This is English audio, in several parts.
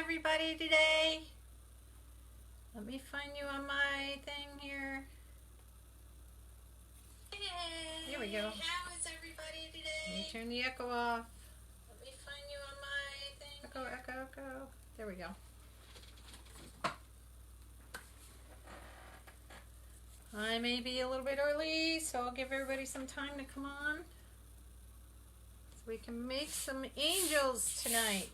everybody today? Let me find you on my thing here. Hey, here we go. How is everybody today? Let me turn the echo off. Let me find you on my thing. Echo, echo, echo. There we go. I may be a little bit early, so I'll give everybody some time to come on. So we can make some angels tonight.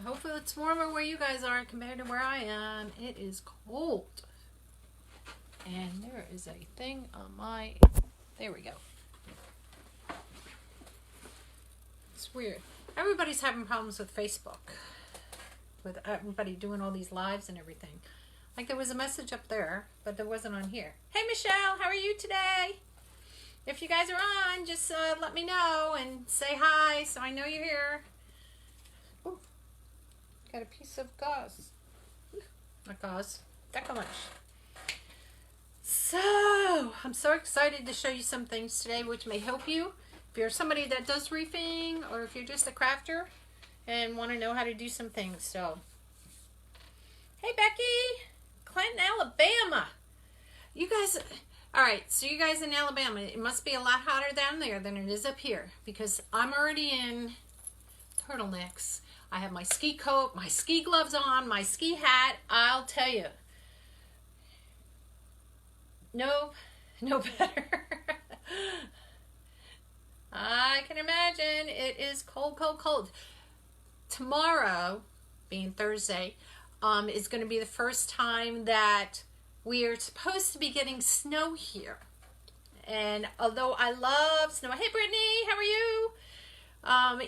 Hopefully it's warmer where you guys are compared to where I am. It is cold. And there is a thing on my... There we go. It's weird. Everybody's having problems with Facebook. With everybody doing all these lives and everything. Like there was a message up there, but there wasn't on here. Hey Michelle, how are you today? If you guys are on, just let me know and say hi so I know you're here. Ooh, got a piece of gauze. Not gauze, Deco Mesh. So, I'm so excited to show you some things today which may help you. If you're somebody that does roofing or if you're just a crafter and want to know how to do some things. So, hey Becky, Clinton, Alabama. You guys, all right, so you guys in Alabama, it must be a lot hotter down there than it is up here because I'm already in turtlenecks. I have my ski coat, my ski gloves on, my ski hat. I'll tell you, no better. I can imagine it is cold, cold, cold. Tomorrow, being Thursday, is going to be the first time that we are supposed to be getting snow here. And although I love snow, hey Brittany, how are you?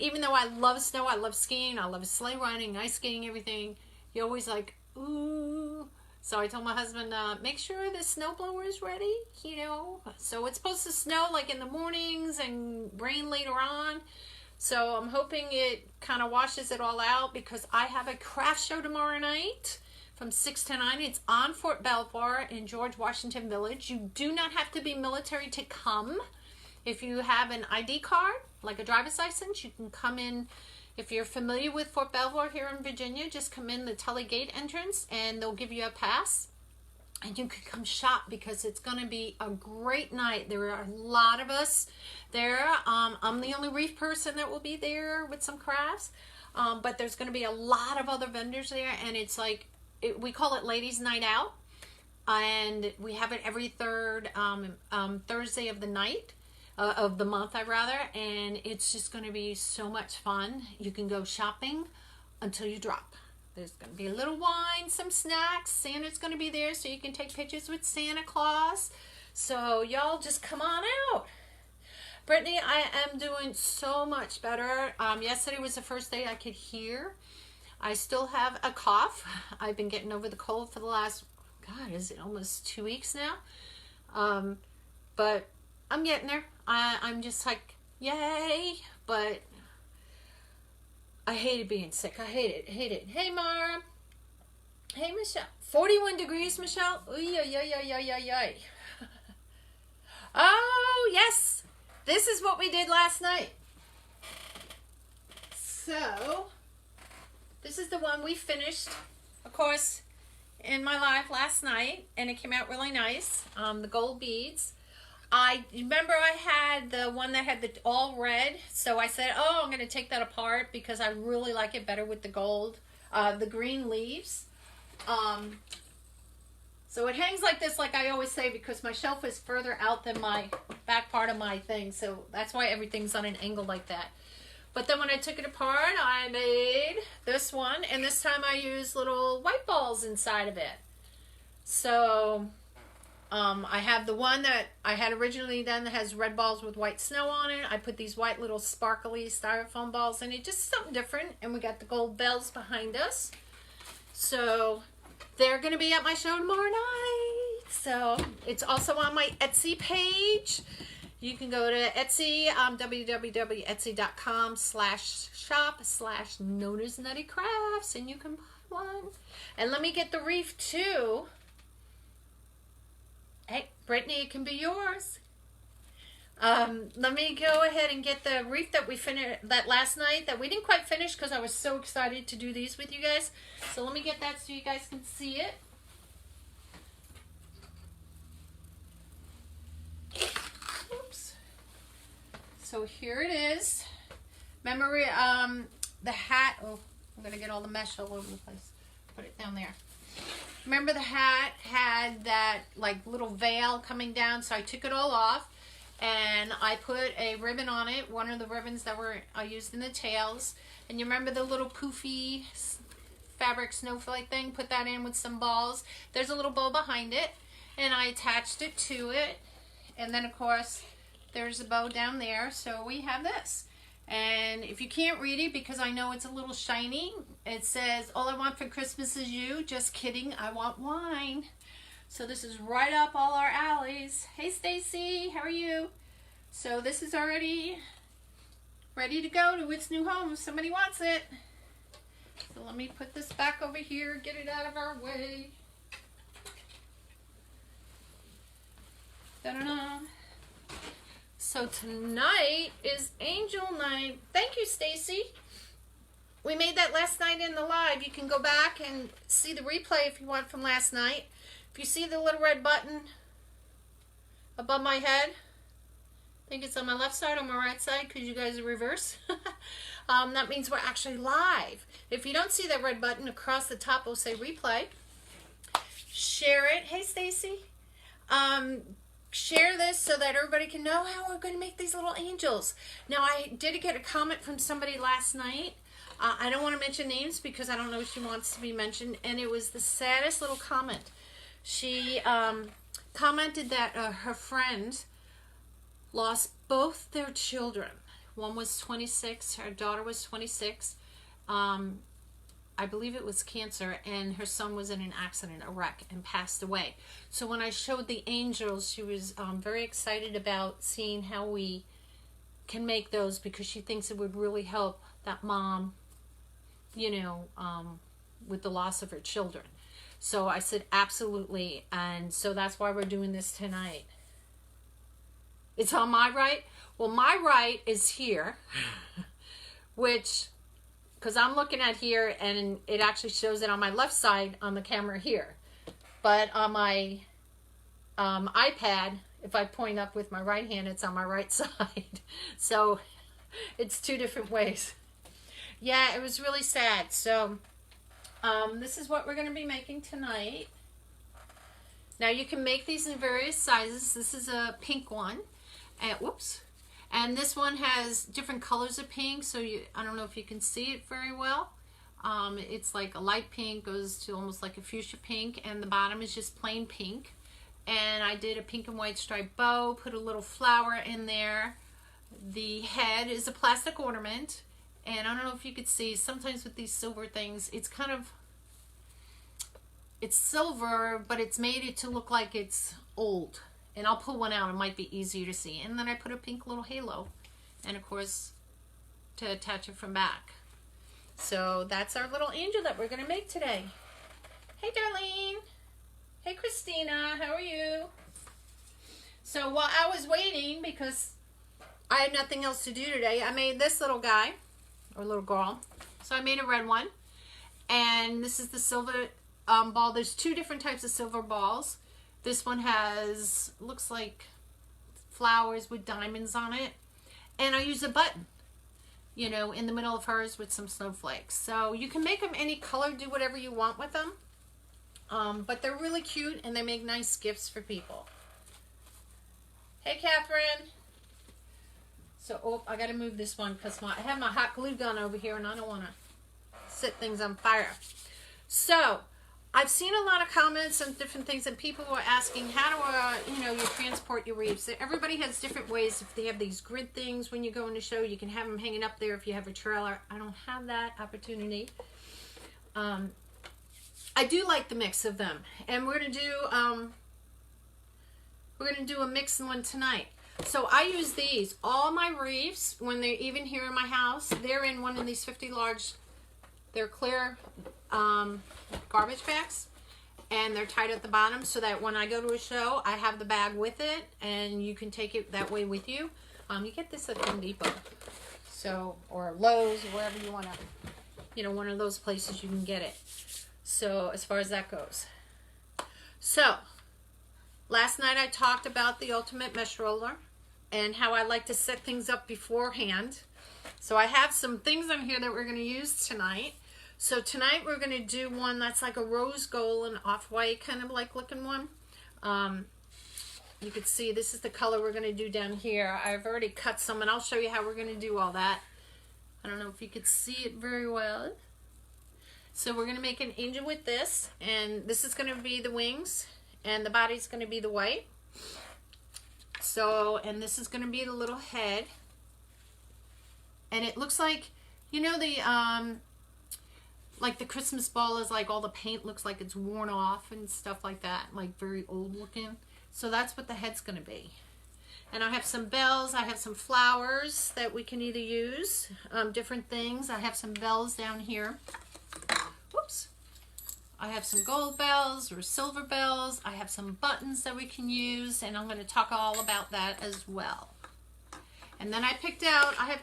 Even though I love snow, I love skiing, I love sleigh riding, ice skating, everything, you're always like, ooh. So I told my husband, make sure the snowblower is ready, you know. So it's supposed to snow like in the mornings and rain later on. So I'm hoping it kind of washes it all out because I have a craft show tomorrow night from 6 to 9. It's on Fort Belvoir in George Washington Village. You do not have to be military to come. If you have an ID card, like a driver's license, you can come in. If you're familiar with Fort Belvoir here in Virginia, just come in the Tully Gate entrance and they'll give you a pass. And you can come shop because it's going to be a great night. There are a lot of us there. I'm the only reef person that will be there with some crafts. But there's going to be a lot of other vendors there. And it's like, we call it Ladies Night Out. And we have it every third Thursday of the night. Of the month, and it's just going to be so much fun. You can go shopping until you drop. There's going to be a little wine, some snacks. Santa's going to be there so you can take pictures with Santa Claus. So y'all just come on out. Brittany, I am doing so much better. Yesterday was the first day I could hear. I still have a cough. I've been getting over the cold for the last, God, is it almost 2 weeks now? But I'm getting there. I'm just like, yay, but I hated being sick. I hate it. Hey, Mara. Hey, Michelle. 41 degrees, Michelle. Oy, oy, oy, oy, oy, oy, oy. Oh, yes. This is what we did last night. So, this is the one we finished, of course, in my live last night, and it came out really nice. The gold beads. I remember I had the one that had the all red, so I said, oh, I'm going to take that apart because I really like it better with the gold, the green leaves. So it hangs like this, like I always say, because my shelf is further out than my back part of my thing, so that's why everything's on an angle like that. But then when I took it apart, I made this one, and this time I used little white balls inside of it. So... I have the one that I had originally done that has red balls with white snow on it. I put these white little sparkly styrofoam balls in it, just something different. And we got the gold bells behind us. So they're going to be at my show tomorrow night. So it's also on my Etsy page. You can go to Etsy, www.etsy.com/shop/NonnasNuttykrafts, and you can buy one. And let me get the reef too. Hey, Brittany, it can be yours. Let me go ahead and get the wreath that we finished that last night that we didn't quite finish because I was so excited to do these with you guys. So let me get that so you guys can see it. Oops. So here it is. Remember the hat. Oh, I'm going to get all the mesh all over the place. Put it down there. Remember the hat had that like little veil coming down, so I took it all off and I put a ribbon on it, one of the ribbons that I used in the tails. And you remember the little poofy fabric snowflake thing? Put that in with some balls. There's a little bow behind it and I attached it to it. And then of course there's a bow down there, so we have this. And if you can't read it, because I know it's a little shiny, it says, all I want for Christmas is you. Just kidding, I want wine. So this is right up all our alleys. Hey Stacy, how are you? So this is already ready to go to its new home if somebody wants it. So let me put this back over here, get it out of our way. Da-da-da. So tonight is Angel Night. Thank you, Stacy. We made that last night in the live. You can go back and see the replay if you want from last night. If you see the little red button above my head, I think it's on my left side or my right side because you guys are reverse. That means we're actually live. If you don't see that red button across the top, will say replay. Share it. Hey, Stacy. Share this so that everybody can know how we're going to make these little angels. Now, I did get a comment from somebody last night. I don't want to mention names because I don't know if she wants to be mentioned. And it was the saddest little comment. She commented that her friend lost both their children. One was 26. Her daughter was 26. I believe it was cancer, and her son was in an accident, a wreck, and passed away. So when I showed the angels, she was very excited about seeing how we can make those because she thinks it would really help that mom, you know, with the loss of her children. So I said, absolutely. And so that's why we're doing this tonight. It's on my right. Well, my right is here, which... because I'm looking at here and it actually shows it on my left side on the camera here. But on my iPad, if I point up with my right hand, it's on my right side. So it's two different ways. Yeah, it was really sad. So this is what we're going to be making tonight. Now you can make these in various sizes. This is a pink one. And whoops. And this one has different colors of pink, so I don't know if you can see it very well. It's like a light pink, goes to almost like a fuchsia pink, and the bottom is just plain pink. And I did a pink and white striped bow, put a little flower in there. The head is a plastic ornament, and I don't know if you could see, sometimes with these silver things, it's kind of, it's silver, but it's made it to look like it's old. And I'll pull one out, it might be easier to see. And then I put a pink little halo. And of course, to attach it from back. So that's our little angel that we're going to make today. Hey, Darlene. Hey, Christina. How are you? So while I was waiting, because I had nothing else to do today, I made this little guy, or little girl. So I made a red one. And this is the silver ball. There's two different types of silver balls. This one has, looks like flowers with diamonds on it. And I use a button, you know, in the middle of hers with some snowflakes. So you can make them any color, do whatever you want with them. But they're really cute and they make nice gifts for people. Hey, Catherine. So, oh, I got to move this one because I have my hot glue gun over here and I don't want to set things on fire. So, I've seen a lot of comments and different things, and people were asking, how do you know, you transport your wreaths? Everybody has different ways. If they have these grid things when you go in the show, you can have them hanging up there if you have a trailer. I don't have that opportunity. I do like the mix of them, and we're gonna do a mix one tonight. So I use these. All my wreaths, when they're even here in my house, they're in one of these 50 large. They're clear garbage bags, and they're tied at the bottom so that when I go to a show, I have the bag with it, and you can take it that way with you. You get this at Home Depot, so, or Lowe's, wherever you want to, you know, one of those places you can get it. So as far as that goes. So last night I talked about the Ultimate Mesh Roller and how I like to set things up beforehand. So I have some things on here that we're going to use tonight. So tonight we're going to do one that's like a rose gold and off-white kind of like looking one. You can see this is the color we're going to do down here. I've already cut some, and I'll show you how we're going to do all that. I don't know if you could see it very well. So we're going to make an angel with this, and this is going to be the wings, and the body's going to be the white. So, and this is going to be the little head. And it looks like, you know, the like the Christmas ball is like all the paint looks like it's worn off and stuff like that, like very old looking. So that's what the head's going to be. And I have some bells. I have some flowers that we can either use, different things. I have some bells down here. Whoops. I have some gold bells or silver bells. I have some buttons that we can use, and I'm going to talk all about that as well. And then I picked out, I have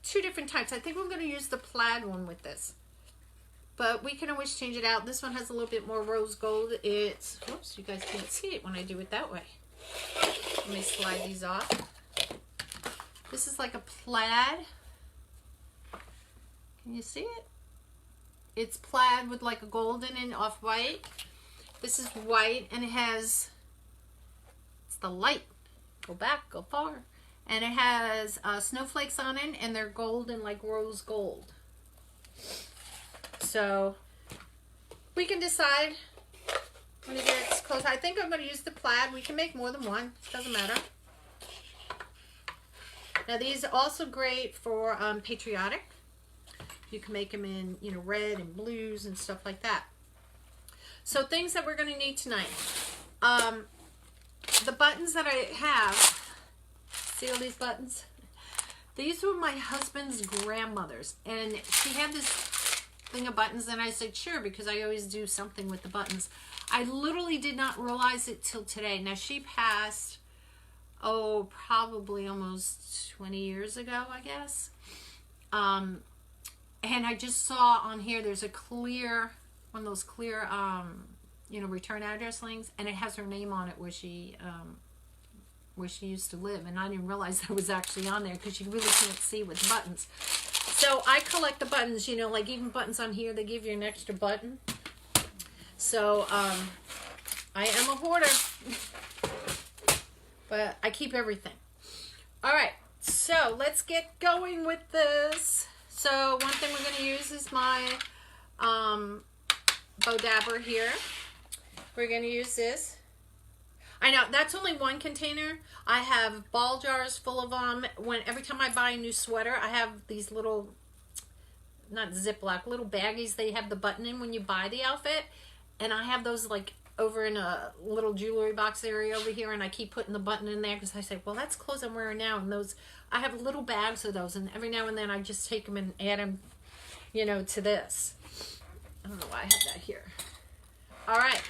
two different types. I think we're going to use the plaid one with this. But we can always change it out. This one has a little bit more rose gold. It's, whoops, you guys can't see it when I do it that way. Let me slide these off. This is like a plaid. Can you see it? It's plaid with like a golden and off-white. This is white, and it has, it's the light. Go back, go far. And it has snowflakes on it, and they're gold and like rose gold. So we can decide when it gets close. I think I'm going to use the plaid. We can make more than one. Doesn't matter. Now these are also great for patriotic. You can make them in, you know, red and blues and stuff like that. So things that we're going to need tonight. The buttons that I have. See all these buttons? These were my husband's grandmother's, and she had this thing of buttons, and I said sure, because I always do something with the buttons. I literally did not realize it till today. Now she passed, oh, probably almost 20 years ago, I guess. And I just saw on here there's a clear, one of those clear you know, return address links, and it has her name on it where she used to live, and I didn't realize that was actually on there because you really can't see with the buttons. So I collect the buttons, you know, like even buttons on here, they give you an extra button. So I am a hoarder, but I keep everything. All right, so let's get going with this. So one thing we're going to use is my bow dabber here. We're going to use this. I know, that's only one container. I have ball jars full of them. Every time I buy a new sweater, I have these little, not Ziploc, little baggies they have the button in when you buy the outfit. And I have those like over in a little jewelry box area over here, and I keep putting the button in there because I say, well, that's clothes I'm wearing now. And those, I have little bags of those, and every now and then I just take them and add them, you know, to this. I don't know why I have that here. All right,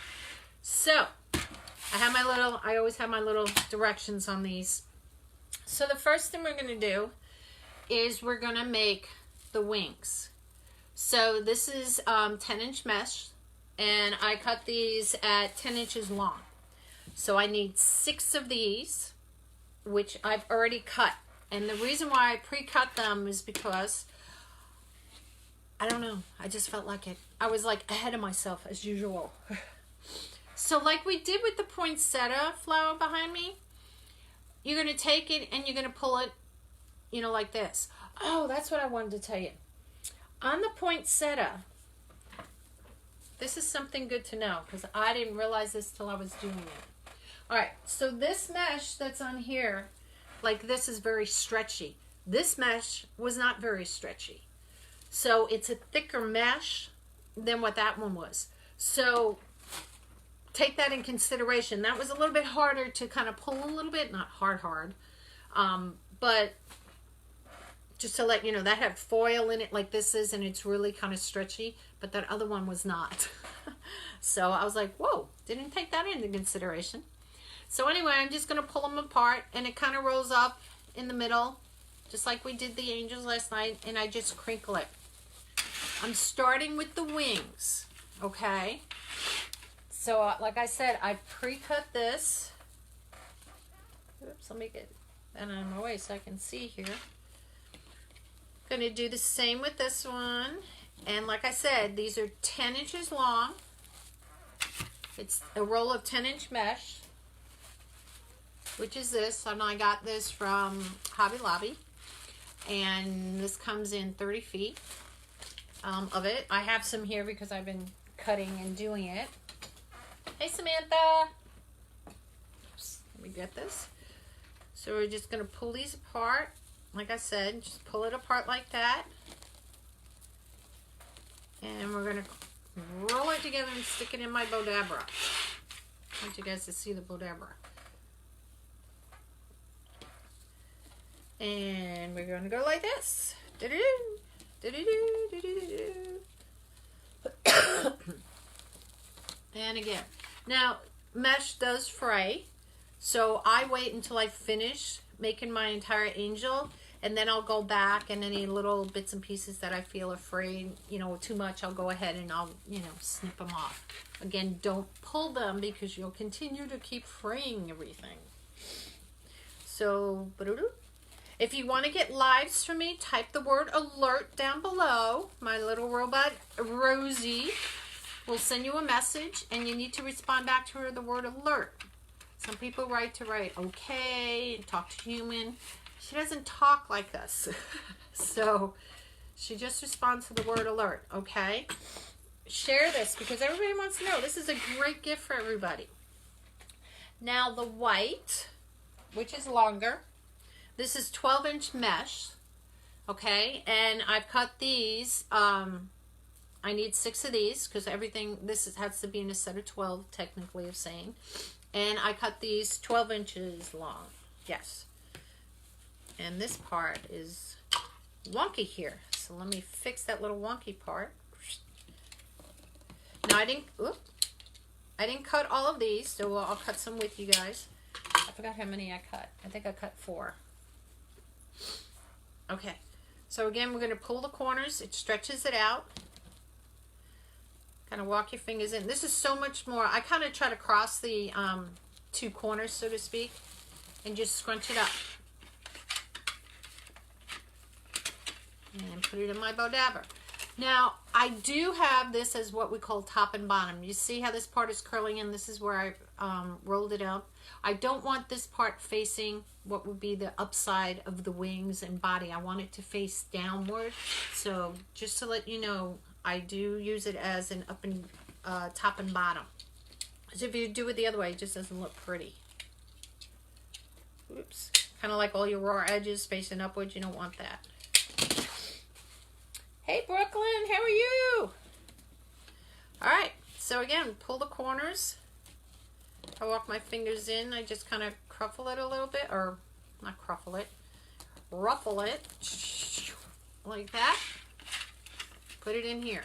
so I have my little, I always have my little directions on these. So the first thing we're going to do is we're going to make the wings. So this is 10-inch mesh, and I cut these at 10 inches long. So I need 6 of these, which I've already cut. And the reason why I pre-cut them is because, I don't know, I just felt like it. I was like ahead of myself as usual. So like we did with the poinsettia flower behind me, you're going to take it and you're going to pull it, you know, like this. Oh, that's what I wanted to tell you. On the poinsettia, this is something good to know because I didn't realize this till I was doing it. All right, so this mesh that's on here, like this is very stretchy. This mesh was not very stretchy. So it's a thicker mesh than what that one was. So take that in consideration. That was a little bit harder to kind of pull a little bit, not hard, but just to let you know, that had foil in it like this is, and it's really kind of stretchy, but that other one was not. So I was like, whoa, didn't take that into consideration. So anyway, I'm just going to pull them apart, and it kind of rolls up in the middle, just like we did the angels last night, and I just crinkle it. I'm starting with the wings, okay? So like I said, I pre-cut this. Oops, let me get that out of my way so I can see here. Going to do the same with this one. And like I said, these are 10 inches long. It's a roll of 10-inch mesh, which is this. And I got this from Hobby Lobby. And this comes in 30 feet of it. I have some here because I've been cutting and doing it. Hey, Samantha. Oops, let me get this. So we're just going to pull these apart. Like I said, just pull it apart like that. And we're going to roll it together and stick it in my Bodabra. I want you guys to see the Bodabra. And we're going to go like this. Do-do-do, do-do-do, do-do-do. And again. Now, mesh does fray. So I wait until I finish making my entire angel, and then I'll go back, and any little bits and pieces that I feel are frayed, you know, too much, I'll go ahead and I'll, you know, snip them off. Again, don't pull them because you'll continue to keep fraying everything. So, if you want to get lives from me, type the word alert down below. My little robot, Rosie, will send you a message, and you need to respond back to her the word alert. Some people write okay, and talk to human. She doesn't talk like us. So she just responds to the word alert, okay? Share this because everybody wants to know. This is a great gift for everybody. Now the white, which is longer. This is 12-inch mesh, okay? And I've cut these. I need 6 of these because everything, has to be in a set of 12, technically of saying. And I cut these 12 inches long. Yes. And this part is wonky here. So let me fix that little wonky part. Now I didn't cut all of these, so I'll cut some with you guys. I forgot how many I cut. I think I cut 4. Okay. So again, we're going to pull the corners. It stretches it out. Kind of walk your fingers in. This is so much more. I kind of try to cross the 2 corners, so to speak, and just scrunch it up. And put it in my Bodabra. Now, I do have this as what we call top and bottom. You see how this part is curling in? This is where I rolled it out. I don't want this part facing what would be the upside of the wings and body. I want it to face downward. So just to let you know, I do use it as an up and top and bottom. So if you do it the other way, it just doesn't look pretty. Oops. Kind of like all your raw edges facing upwards. You don't want that. Hey, Brooklyn, how are you? All right. So again, pull the corners. I walk my fingers in. I just kind of cruffle it a little bit, or not cruffle it, ruffle it like that. Put it in here.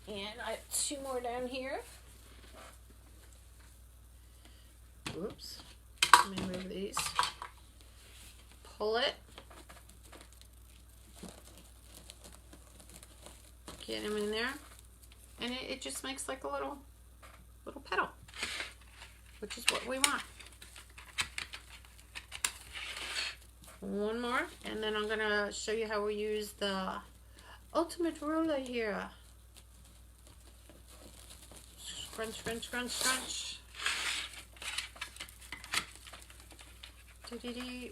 And I have 2 more down here. Oops. Let me move these. Pull it. Get them in there. And it just makes like a little petal, which is what we want. One more, and then I'm going to show you how we use the ultimate ruler here. Scrunch, scrunch, scrunch, scrunch.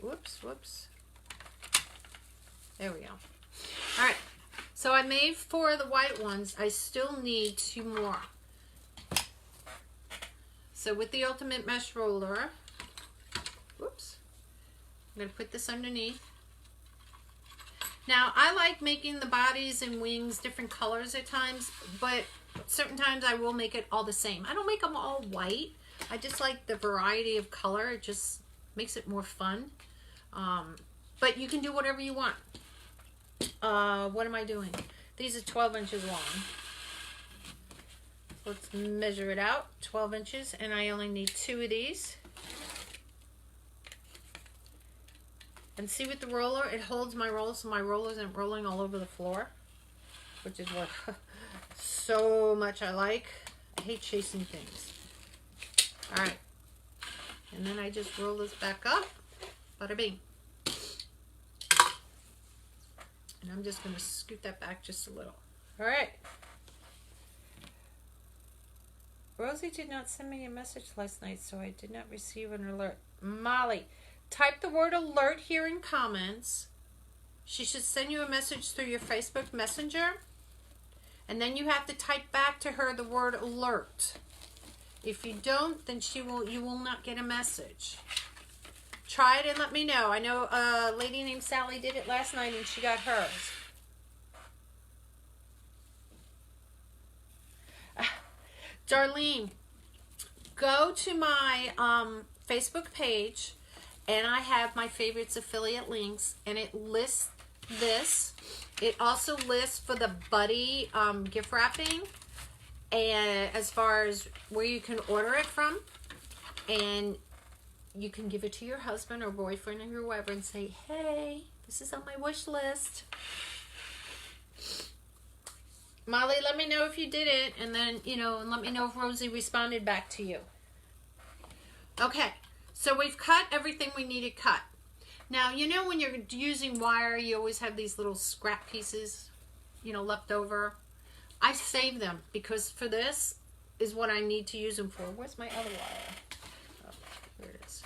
Whoops, whoops. There we go. All right. So I made 4 of the white ones. I still need 2 more. So with the ultimate mesh roller, whoops, I'm going to put this underneath. Now, I like making the bodies and wings different colors at times, but certain times I will make it all the same. I don't make them all white. I just like the variety of color. It just makes it more fun. But you can do whatever you want. What am I doing? These are 12 inches long. Let's measure it out. 12 inches, and I only need 2 of these. And see with the roller, it holds my roll so my roller isn't rolling all over the floor, which is what so much I like. I hate chasing things. All right. And then I just roll this back up. Bada bing. And I'm just going to scoot that back just a little. All right. Rosie did not send me a message last night, so I did not receive an alert. Molly, type the word alert here in comments. She should send you a message through your Facebook Messenger. And then you have to type back to her the word alert. If you don't, then you will not get a message. Try it and let me know. I know a lady named Sally did it last night and she got hers. Darlene, go to my Facebook page and I have my favorites affiliate links and it lists this. It also lists for the Buddy gift wrapping and as far as where you can order it from, and you can give it to your husband or boyfriend or whoever and say, hey, this is on my wish list. Molly, let me know if you did it, and then, and let me know if Rosie responded back to you. Okay, so we've cut everything we needed cut. Now, when you're using wire, you always have these little scrap pieces, left over. I save them because for this is what I need to use them for. Where's my other wire? Oh, here it is.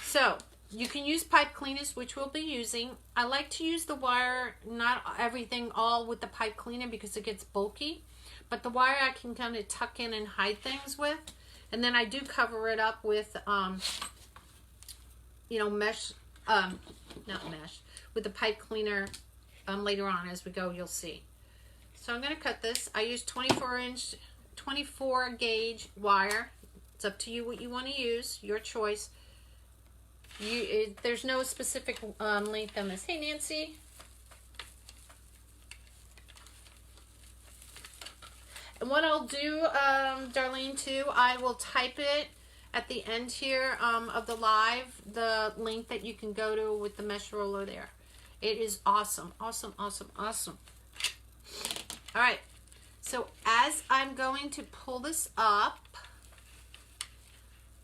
So, you can use pipe cleaners, which we'll be using. I like to use the wire, not everything all with the pipe cleaner because it gets bulky. But the wire I can kind of tuck in and hide things with. And then I do cover it up with, mesh, not mesh, with the pipe cleaner later on as we go, you'll see. So I'm going to cut this. I use 24 gauge wire. It's up to you what you want to use, your choice. There's no specific length on this. Hey, Nancy. And what I'll do, Darlene, too, I will type it at the end here of the live, the link that you can go to with the mesh roller there. It is awesome, awesome, awesome, awesome. All right, so as I'm going to pull this up,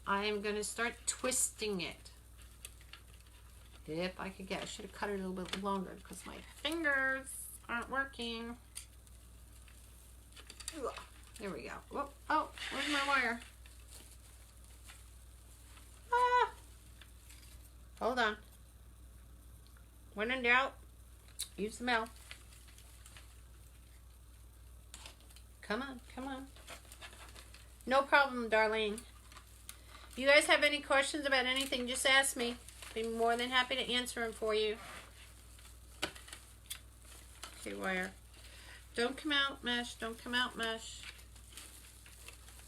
I am going to start twisting it. If I could get, I should have cut it a little bit longer because my fingers aren't working. There we go. Whoa, oh, where's my wire? Ah. Hold on. When in doubt, use the mouth. Come on, come on. No problem, Darlene. If you guys have any questions about anything, just ask me. Be more than happy to answer them for you. Okay, wire. Don't come out, mesh. Don't come out, mesh.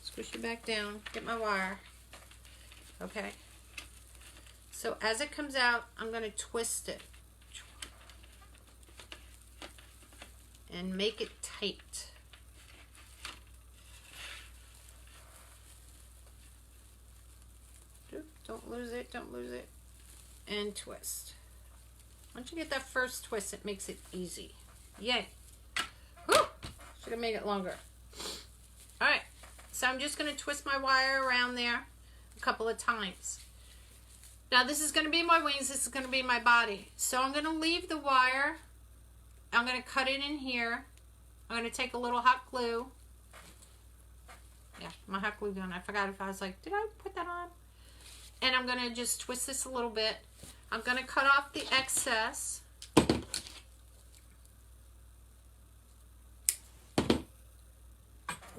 Squish it back down. Get my wire. Okay. So as it comes out, I'm going to twist it. And make it tight. Don't lose it, don't lose it. And twist. Once you get that first twist, it makes it easy. Yay. Whew! Should have made it longer. Alright, so I'm just going to twist my wire around there a couple of times. Now this is going to be my wings, this is going to be my body. So I'm going to leave the wire. I'm going to cut it in here. I'm going to take a little hot glue. Yeah, my hot glue gun. I forgot if I was like, did I put that on? And I'm going to just twist this a little bit. I'm going to cut off the excess. If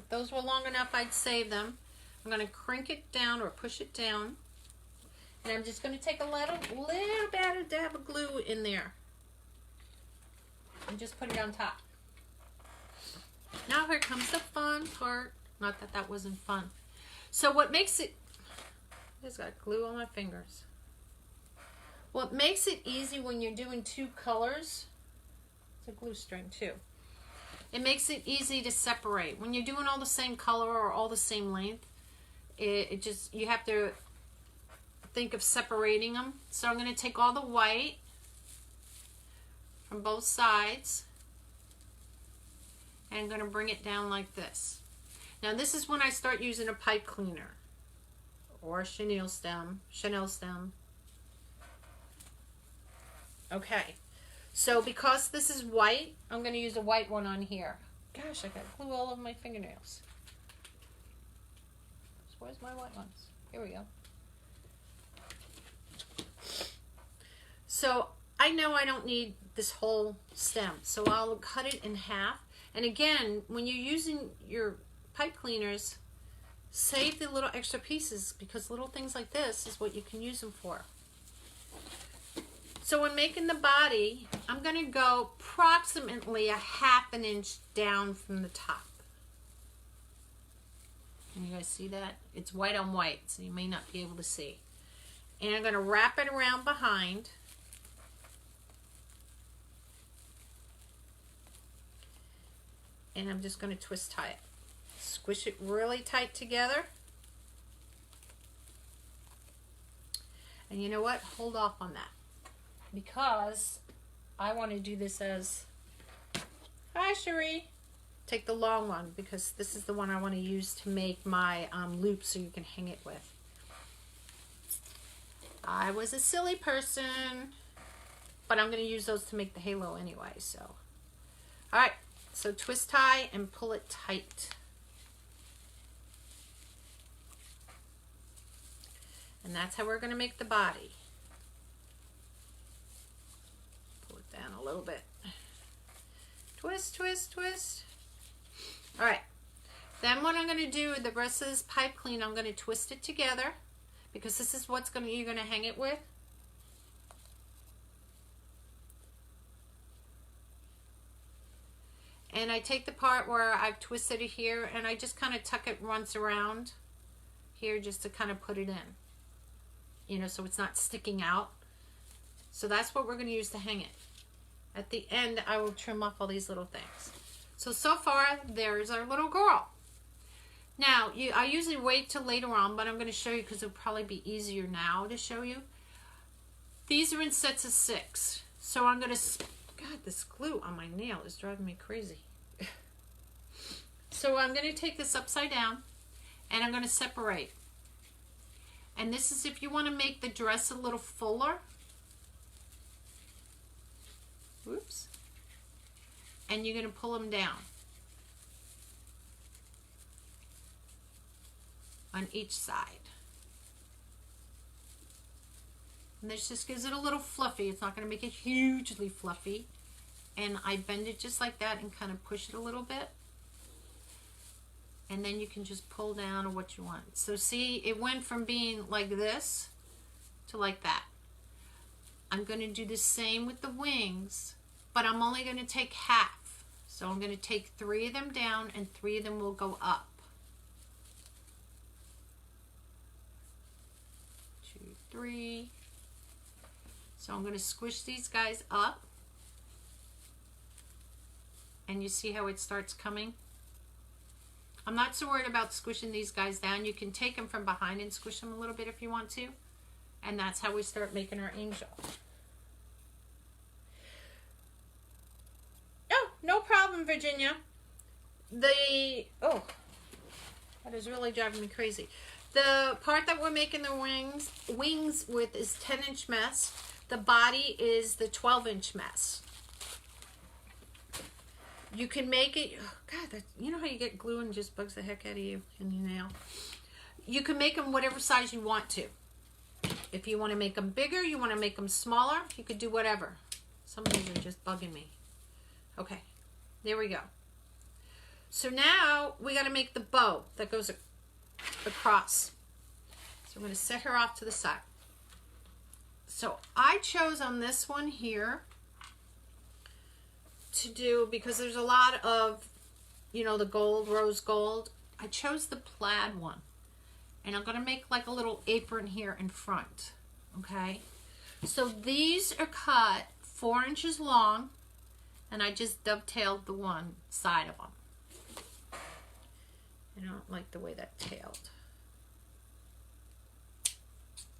those were long enough, I'd save them. I'm going to crank it down or push it down. And I'm just going to take a little bit of dab of glue in there. And just put it on top. Now here comes the fun part. Not that that wasn't fun. So what makes it... I just got glue on my fingers. What makes it easy when you're doing two colors, it's a glue string too. It makes it easy to separate. When you're doing all the same color or all the same length, it just, you have to think of separating them. So I'm going to take all the white from both sides and I'm going to bring it down like this. Now this is when I start using a pipe cleaner or chenille stem. Okay, so because this is white, I'm going to use a white one on here. Gosh, I got glue all over my fingernails. So where's my white ones? Here we go. So I know I don't need this whole stem, so I'll cut it in half. And again, when you're using your pipe cleaners, save the little extra pieces because little things like this is what you can use them for. So when making the body, I'm going to go approximately a ½ inch down from the top. Can you guys see that? It's white on white, so you may not be able to see. And I'm going to wrap it around behind. And I'm just going to twist tie it. Squish it really tight together. And you know what? Hold off on that. Because I want to do this as, hi Cherie, take the long one because this is the one I want to use to make my loop so you can hang it with. I was a silly person, but I'm going to use those to make the halo anyway. So, all right, so twist tie and pull it tight. And that's how we're going to make the body. Pull it down a little bit. Twist, twist, twist. All right. Then what I'm going to do, the rest of this pipe clean, I'm going to twist it together because this is what's you're going to hang it with. And I take the part where I've twisted it here and I just kind of tuck it once around here just to kind of put it in. You know, so it's not sticking out. So that's what we're going to use to hang it. At the end, I will trim off all these little things. So far, there's our little girl. Now, I usually wait till later on, but I'm going to show you because it'll probably be easier now to show you. These are in sets of 6. So I'm going to, God, this glue on my nail is driving me crazy. So I'm going to take this upside down and I'm going to separate. And this is if you want to make the dress a little fuller. Whoops. And you're going to pull them down on each side. And this just gives it a little fluffy. It's not going to make it hugely fluffy. And I bend it just like that and kind of push it a little bit. And then you can just pull down to what you want. So see, it went from being like this to like that. I'm going to do the same with the wings, but I'm only going to take half. So I'm going to take 3 of them down and 3 of them will go up. 2, 3. So I'm going to squish these guys up. And you see how it starts coming? I'm not so worried about squishing these guys down. You can take them from behind and squish them a little bit if you want to. And that's how we start making our angel. Oh, no problem, Virginia. Oh, that is really driving me crazy. The part that we're making the wings with is 10-inch mess. The body is the 12-inch mess. You can make it, oh God, you know how you get glue and just bugs the heck out of you in your nail? You can make them whatever size you want to. If you want to make them bigger, you want to make them smaller, you could do whatever. Some of these are just bugging me. Okay, there we go. So now we got to make the bow that goes across. So I'm going to set her off to the side. So I chose on this one here to do, because there's a lot of, you know, the gold, rose gold. I chose the plaid one. And I'm going to make like a little apron here in front. Okay. So these are cut 4 inches long, and I just dovetailed the one side of them. I don't like the way that tailed.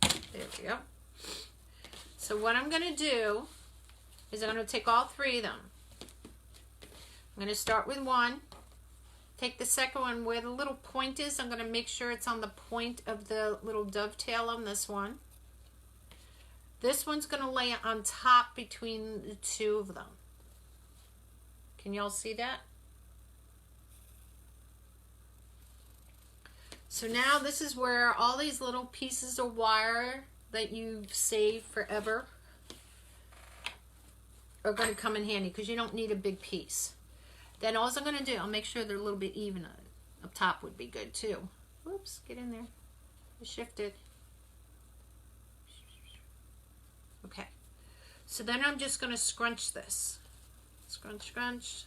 There we go. So what I'm going to do is I'm going to take all 3 of them. I'm going to start with one. Take the second one where the little point is. I'm going to make sure it's on the point of the little dovetail on this one. This one's going to lay on top between the 2 of them. Can y'all see that? So now this is where all these little pieces of wire that you've saved forever are going to come in handy, because you don't need a big piece. Then all I'm going to do, I'll make sure they're a little bit even. Up top would be good too. Whoops, get in there. Shift it. Okay. So then I'm just going to scrunch this. Scrunch, scrunch.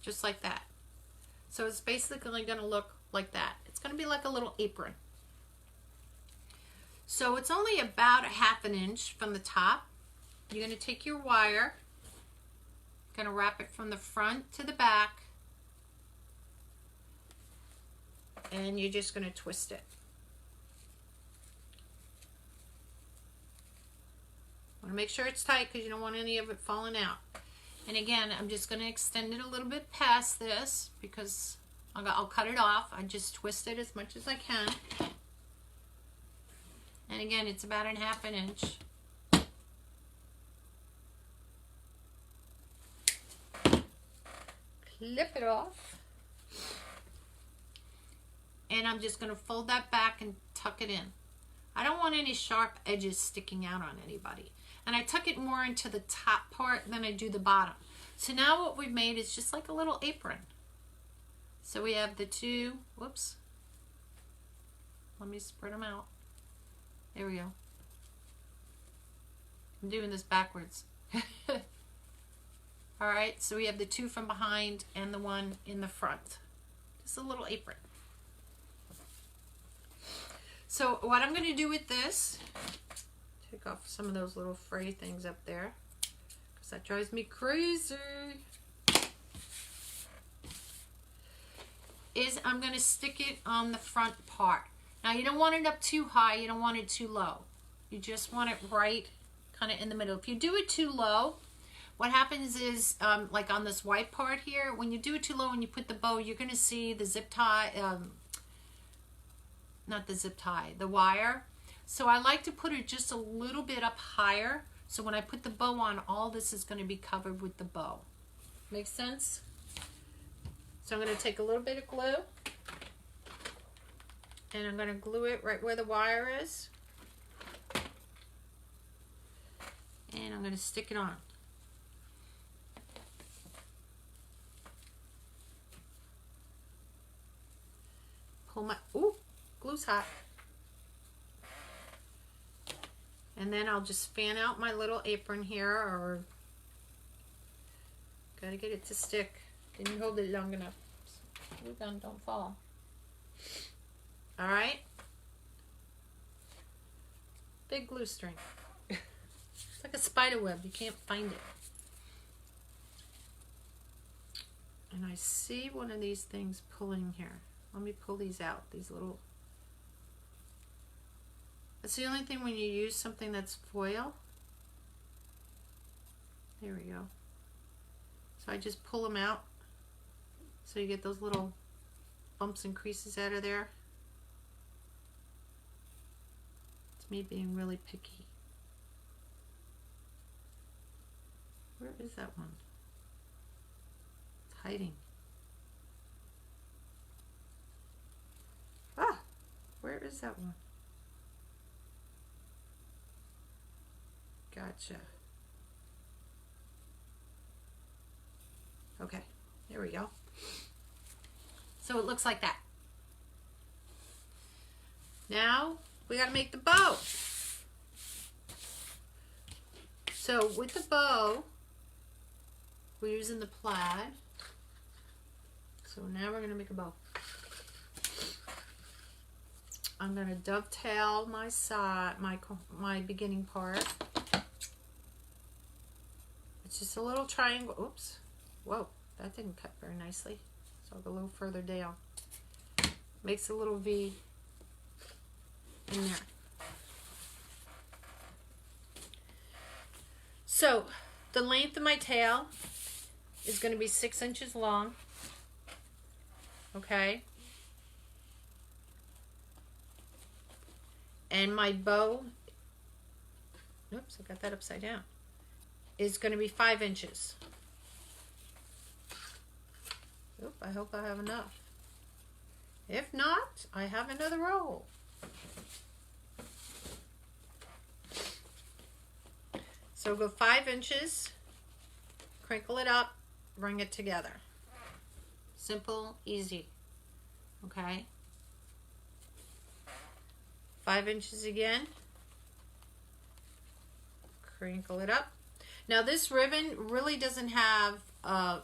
Just like that. So it's basically going to look like that. It's going to be like a little apron. So it's only about 1/2 inch from the top. You're going to take your wire, going to wrap it from the front to the back, and you're just going to twist it. Want to make sure it's tight because you don't want any of it falling out. And again, I'm just going to extend it a little bit past this because I'll cut it off. I just twist it as much as I can. And again, it's about 1/2 inch. Clip it off. And I'm just going to fold that back and tuck it in. I don't want any sharp edges sticking out on anybody. And I tuck it more into the top part than I do the bottom. So now what we've made is just like a little apron. So we have the 2, whoops. Let me spread them out. There we go. I'm doing this backwards. Alright, so we have the 2 from behind and the 1 in the front. Just a little apron. So what I'm going to do with this, take off some of those little fray things up there, because that drives me crazy, is I'm going to stick it on the front part. Now you don't want it up too high, you don't want it too low. You just want it right kind of in the middle. If you do it too low, what happens is, like on this white part here, when you do it too low and you put the bow, you're going to see the zip tie, not the zip tie, the wire. So I like to put it just a little bit up higher, so when I put the bow on, all this is going to be covered with the bow. Make sense? So I'm going to take a little bit of glue, and I'm going to glue it right where the wire is, and I'm going to stick it on. Pull my, ooh, glue's hot. And then I'll just fan out my little apron here, or gotta get it to stick. Can you hold it long enough? Glue gun, don't fall. All right. Big glue string. It's like a spider web. You can't find it. And I see one of these things pulling here. Let me pull these out. These little. That's the only thing when you use something that's foil. There we go. So I just pull them out. So you get those little bumps and creases out of there. It's me being really picky. Where is that one? It's hiding. Ah! Where is that one? Gotcha. Okay, there we go. So it looks like that. Now we got to make the bow. So with the bow, we're using the plaid. So now we're going to make a bow. I'm going to dovetail my side, my beginning part. It's just a little triangle. Oops. Whoa, that didn't cut very nicely. So I'll go a little further down. Makes a little V in there. So the length of my tail is going to be 6 inches long. Okay. And my bow, oops, I got that upside down, is going to be 5 inches. Oop, I hope I have enough. If not, I have another roll. So go 5 inches, crinkle it up, bring it together. Simple, easy. Okay. 5 inches again. Crinkle it up. Now this ribbon really doesn't have a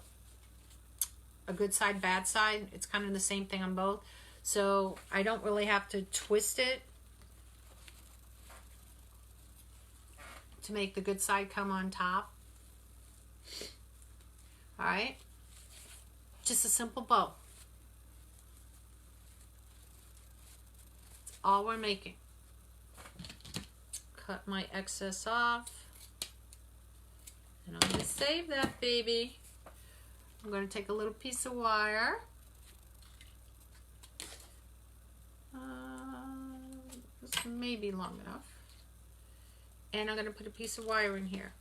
good side, bad side. It's kind of the same thing on both. So I don't really have to twist it to make the good side come on top. All right. Just a simple bow. That's all we're making. Cut my excess off. And I'm going to save that baby. I'm going to take a little piece of wire. This may be long enough. And I'm going to put a piece of wire in here.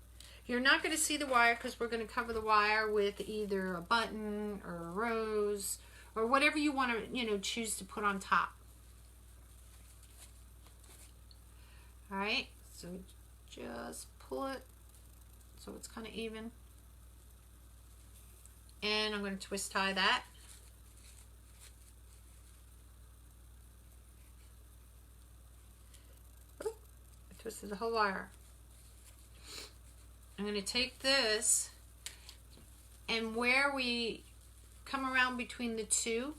You're not going to see the wire because we're going to cover the wire with either a button or a rose or whatever you want to, choose to put on top. All right, so just pull it so it's kind of even. And I'm going to twist tie that. Oop, I twisted the whole wire. I'm going to take this, and where we come around between the two,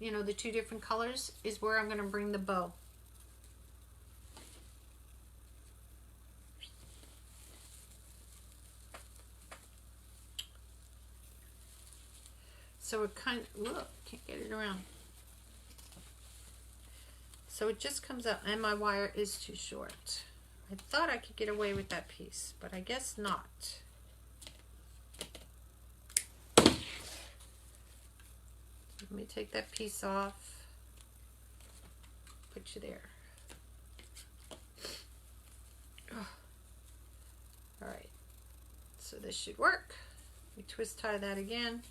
the two different colors, is where I'm going to bring the bow. So it kind of, look, can't get it around. So it just comes out, and my wire is too short. I thought I could get away with that piece, but I guess not. Let me take that piece off. Put you there. Oh. All right. So this should work. We twist tie that again.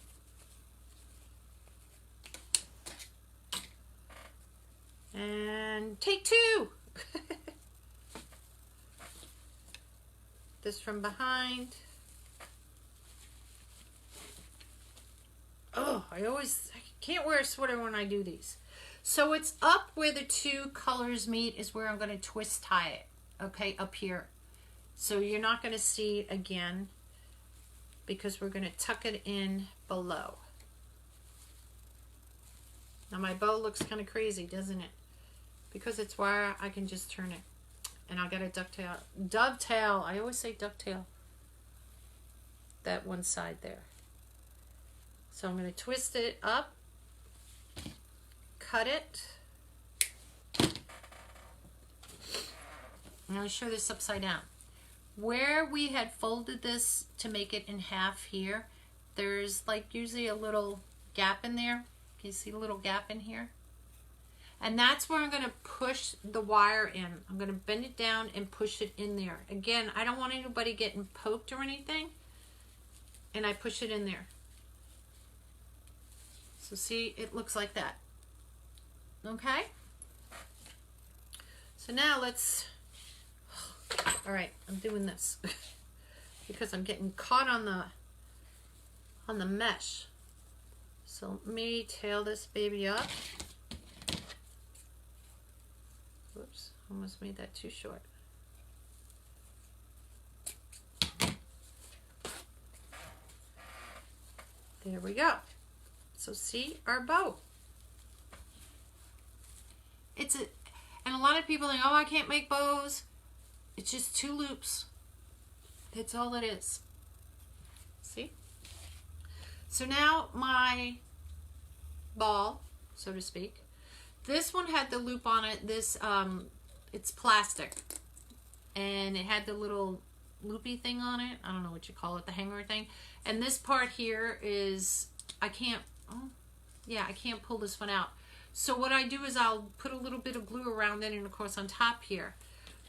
And take two. This from behind. Oh, I can't wear a sweater when I do these. So it's up where the two colors meet is where I'm going to twist tie it. Okay, up here. So you're not going to see it again because we're going to tuck it in below. Now my bow looks kind of crazy, doesn't it? Because it's wire, I can just turn it. And I'll get a dovetail. I always say dovetail. That one side there. So I'm going to twist it up, cut it. I'm going to show this upside down. Where we had folded this to make it in half here, there's like usually a little gap in there. Can you see a little gap in here? And that's where I'm going to push the wire in. I'm going to bend it down and push it in there. Again, I don't want anybody getting poked or anything. And I push it in there. So see, it looks like that. Okay? So now let's, all right, I'm doing this because I'm getting caught on the mesh. So let me tail this baby up. Whoops, almost made that too short. There we go. So see our bow. And a lot of people think, oh, I can't make bows. It's just 2 loops. That's all it is. See? So now my ball, so to speak. This one had the loop on it. This, it's plastic. And it had the little loopy thing on it. I don't know what you call it, the hanger thing. And this part here is, I can't pull this one out. So what I do is I'll put a little bit of glue around it and of course on top here.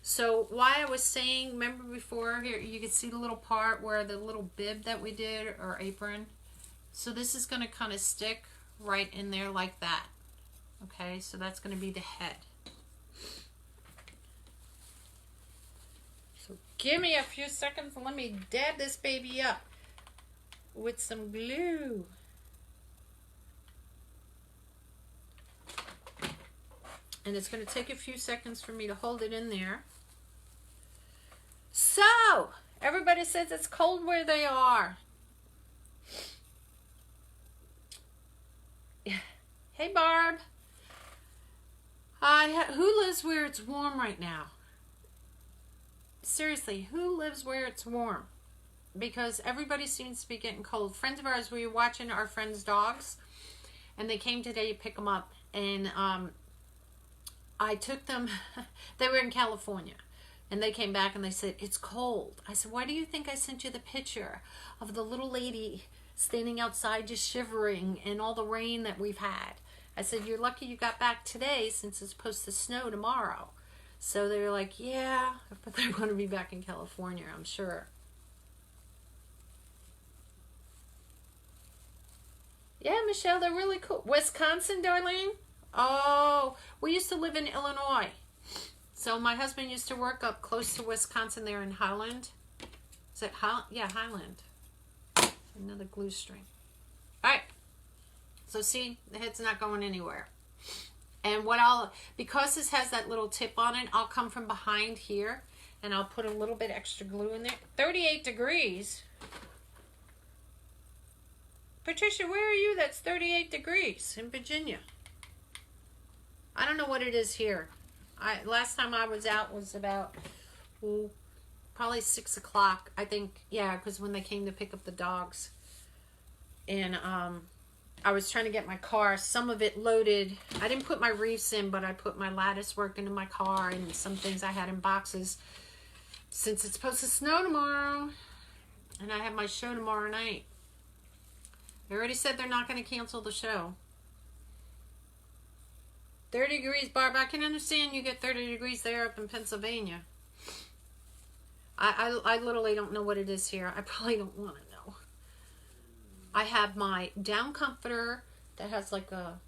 So why I was saying, remember before here, you could see the little part where the little bib that we did, or apron. So this is going to kind of stick right in there like that. Okay, so that's going to be the head. So give me a few seconds and let me dab this baby up with some glue. And it's going to take a few seconds for me to hold it in there. So, everybody says it's cold where they are. Hey, Barb. Who lives where it's warm right now? Seriously, who lives where it's warm? Because everybody seems to be getting cold. Friends of ours, we were watching our friends' dogs, and they came today to pick them up. And I took them, they were in California, and they came back and they said, it's cold. I said, why do you think I sent you the picture of the little lady standing outside just shivering in all the rain that we've had? I said, you're lucky you got back today since it's supposed to snow tomorrow. So they were like, yeah, but they want to be back in California, I'm sure. Yeah, Michelle, they're really cool. Wisconsin, Darlene? Oh, we used to live in Illinois. So my husband used to work up close to Wisconsin there in Highland. Is it Highland? Yeah, Highland. Another glue string. All right. So see, the head's not going anywhere. And what because this has that little tip on it, I'll come from behind here and I'll put a little bit extra glue in there. 38 degrees. Patricia, where are you? That's 38 degrees in Virginia. I don't know what it is here. Last time I was out was about probably 6 o'clock. I think, yeah, because when they came to pick up the dogs. And I was trying to get my car, some of it loaded. I didn't put my reefs in, but I put my lattice work into my car and some things I had in boxes. Since it's supposed to snow tomorrow, and I have my show tomorrow night. They already said they're not going to cancel the show. 30 degrees, Barb. I can understand you get 30 degrees there up in Pennsylvania. I literally don't know what it is here. I probably don't want to know. I have my down comforter that has like a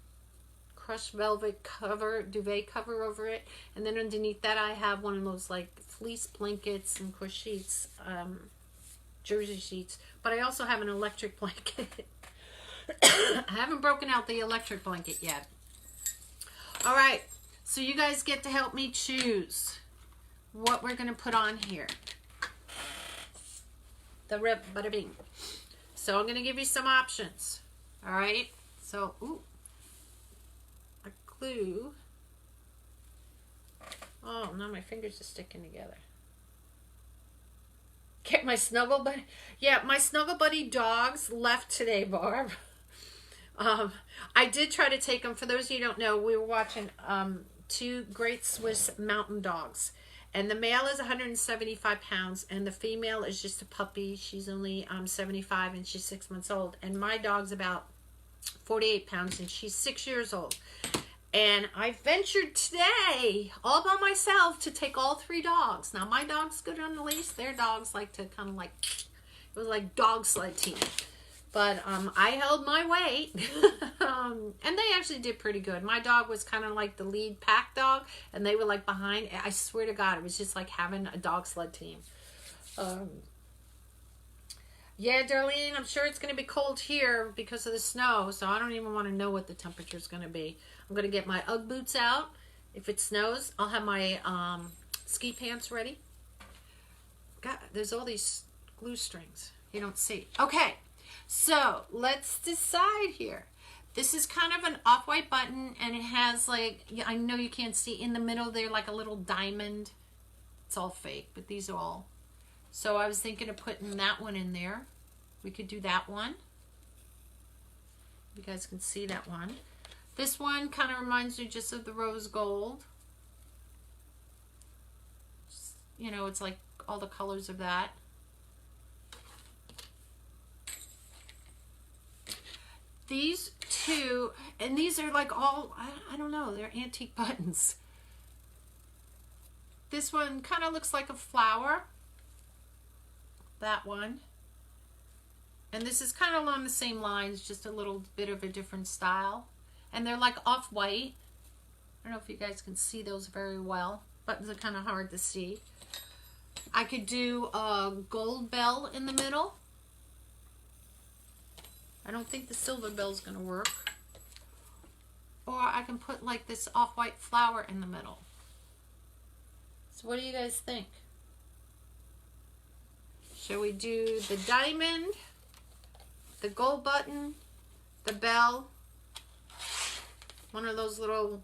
crushed velvet cover, duvet cover over it. And then underneath that I have one of those like fleece blankets and of course sheets, jersey sheets. But I also have an electric blanket. I haven't broken out the electric blanket yet. All right, so you guys get to help me choose what we're going to put on here. The rib, bada bing. So I'm going to give you some options. All right, so, a glue. Oh, now my fingers are sticking together. Get my Snuggle Buddy. Yeah, my Snuggle Buddy dogs left today, Barb. I did try to take them. For those of you who don't know, we were watching 2 Great Swiss Mountain Dogs. And the male is 175 pounds, and the female is just a puppy. She's only 75, and she's 6 months old. And my dog's about 48 pounds, and she's 6 years old. And I ventured today, all by myself, to take all 3 dogs. Now, my dog's good on the leash. Their dogs like to kind of like, it was like dog sled team. But I held my weight, and they actually did pretty good. My dog was kind of like the lead pack dog, and they were like behind. I swear to God, it was just like having a dog sled team. Yeah, Darlene, I'm sure it's going to be cold here because of the snow, so I don't even want to know what the temperature is going to be. I'm going to get my Ugg boots out. If it snows, I'll have my ski pants ready. God, there's all these glue strings you don't see. Okay. So, let's decide here. This is kind of an off-white button, and it has like, I know you can't see in the middle there, like a little diamond. It's all fake, but these are all. So I was thinking of putting that one in there. We could do that one. You guys can see that one. This one kind of reminds you just of the rose gold. Just, you know, it's like all the colors of that. These two, and these are like all, I don't know, they're antique buttons. This one kind of looks like a flower. That one. And this is kind of along the same lines, just a little bit of a different style. And they're like off-white. I don't know if you guys can see those very well. Buttons are kind of hard to see. I could do a gold bell in the middle. I don't think the silver bell's going to work. Or I can put like this off-white flower in the middle. So what do you guys think? Shall we do the diamond, the gold button, the bell, one of those little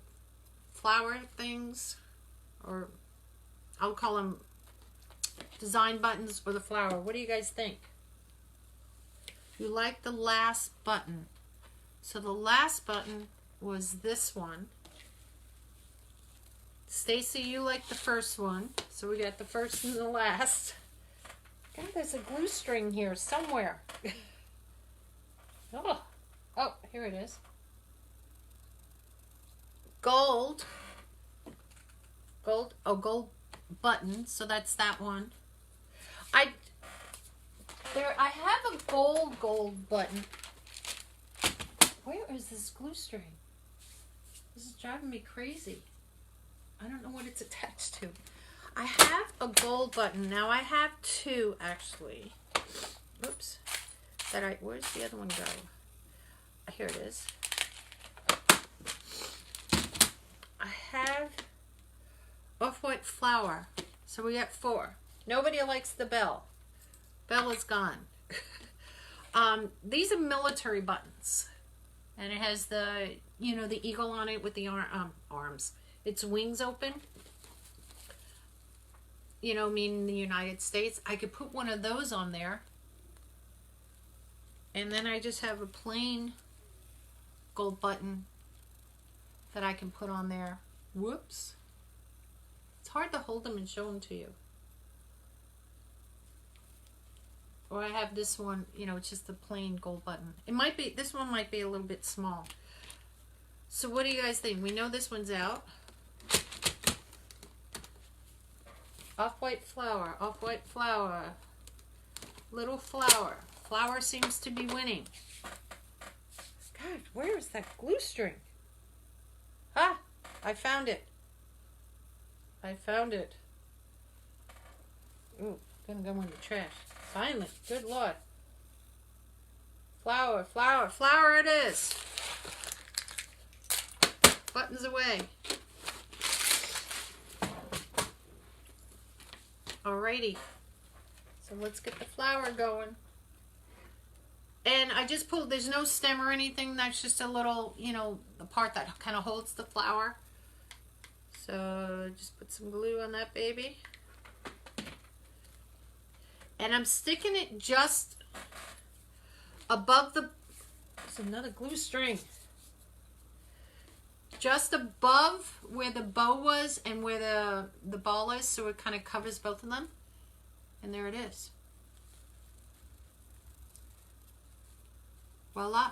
flower things, or I'll call them design buttons, or the flower? What do you guys think? You like the last button. So the last button was this one. Stacy, you like the first one. So we got the first and the last. God, there's a glue string here somewhere. Oh, here it is. Gold. Gold button. So that's that one. I have a gold button. Where is this glue string? This is driving me crazy. I don't know what it's attached to. I have a gold button. Now I have two actually. Oops. Where's the other one go? Here it is. I have off-white flower. So we got 4. Nobody likes the bell. Bell is gone. These are military buttons. And it has the, you know, the eagle on it with the arms. Its wings open. You know, meaning the United States. I could put one of those on there. And then I just have a plain gold button that I can put on there. Whoops. It's hard to hold them and show them to you. Or I have this one, you know, it's just a plain gold button. It might be, this one might be a little bit small. So what do you guys think? We know this one's out. Off-white flower, off-white flower. Little flower. Flower seems to be winning. God, where is that glue string? Ah, I found it. I found it. Ooh, gonna go in the trash. Finally, good Lord. Flower, flower, flower it is. Buttons away. Alrighty. So let's get the flower going. And I just pulled, there's no stem or anything. That's just a little, you know, the part that kind of holds the flower. So just put some glue on that baby. And I'm sticking it just above the, there's another glue string. Just above where the bow was and where the ball is, so it kind of covers both of them. And there it is. Voila.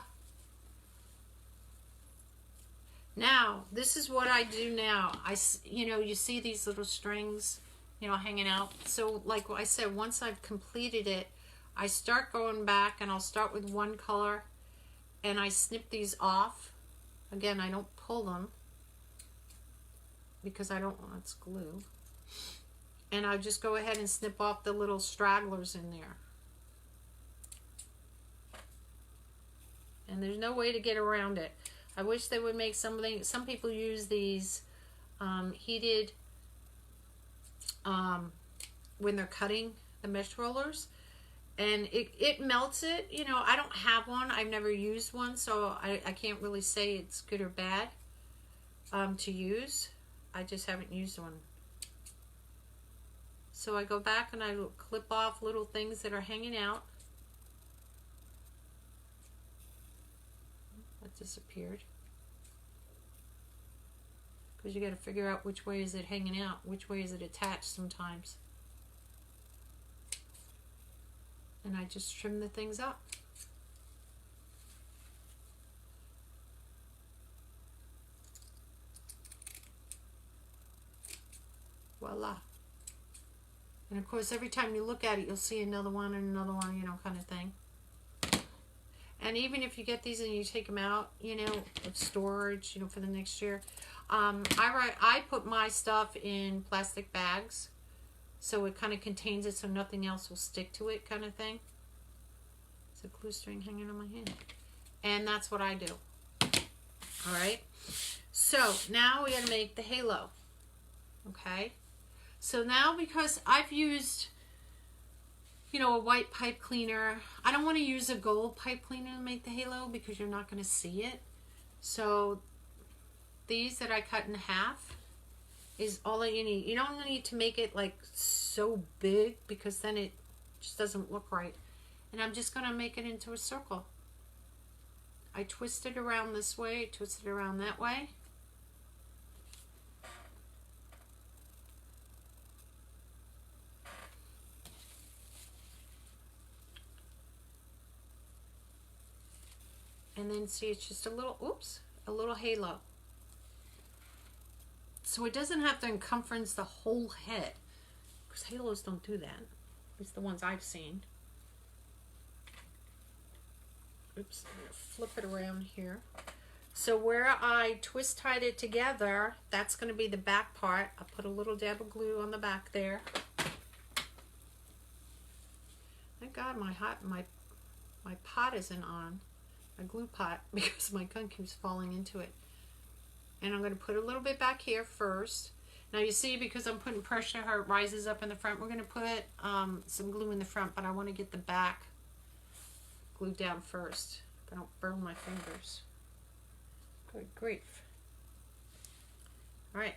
Now, this is what I do now. You know, you see these little strings, you know, hanging out. So like I said, once I've completed it, I start going back and I'll start with one color and I snip these off. Again, I don't pull them because I don't want it's glue. And I'll just go ahead and snip off the little stragglers in there. And there's no way to get around it. I wish they would make something. Some people use these heated when they're cutting the mesh rollers, and it melts it. You know, I don't have one. I've never used one, so I can't really say it's good or bad to use. I just haven't used one. So I go back and I clip off little things that are hanging out. That disappeared. Because you got to figure out which way is it hanging out, which way is it attached sometimes. And I just trim the things up. Voila. And of course, every time you look at it, you'll see another one and another one, you know, kind of thing. And even if you get these and you take them out, you know, of storage, you know, for the next year, I put my stuff in plastic bags, so it kind of contains it, so nothing else will stick to it, kind of thing. It's a glue string hanging on my hand, and that's what I do. All right. So now we got to make the halo. Okay. So now, because I've used, you know, a white pipe cleaner, I don't want to use a gold pipe cleaner to make the halo because you're not going to see it. So these that I cut in half is all that you need. You don't need to make it like so big because then it just doesn't look right. And I'm just going to make it into a circle. I twist it around this way, twist it around that way. And then see, it's just a little, oops, a little halo. So it doesn't have to encumbrance the whole head, because halos don't do that. It's the ones I've seen. Oops, I'm gonna flip it around here. So where I twist tied it together, that's gonna be the back part. I put a little dab of glue on the back there. Thank God my pot isn't on. A glue pot, because my gun keeps falling into it. And I'm going to put a little bit back here first. Now you see, because I'm putting pressure how it rises up in the front, we're going to put some glue in the front, but I want to get the back glued down first. I don't burn my fingers. Good grief. Alright.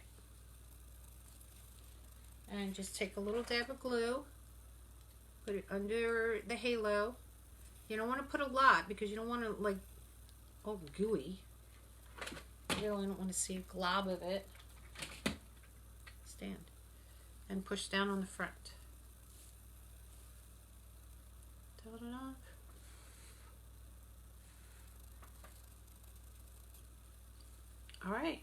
And just take a little dab of glue, put it under the halo. You don't want to put a lot because you don't want to, like, all gooey. You really don't want to see a glob of it. Stand. And push down on the front. Tilt it off. Alright.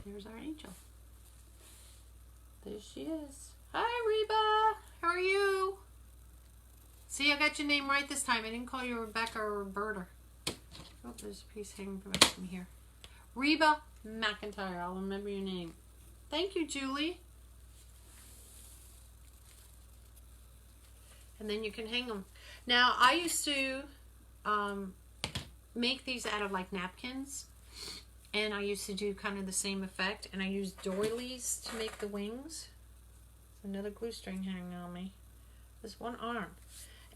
Here's our angel. There she is. Hi, Reba. How are you? See, I got your name right this time. I didn't call you Rebecca or Roberta. Oh, there's a piece hanging from here. Reba McIntyre. I'll remember your name. Thank you, Julie. And then you can hang them. Now, I used to make these out of like napkins. And I used to do kind of the same effect. And I used doilies to make the wings. There's another glue string hanging on me. There's one arm.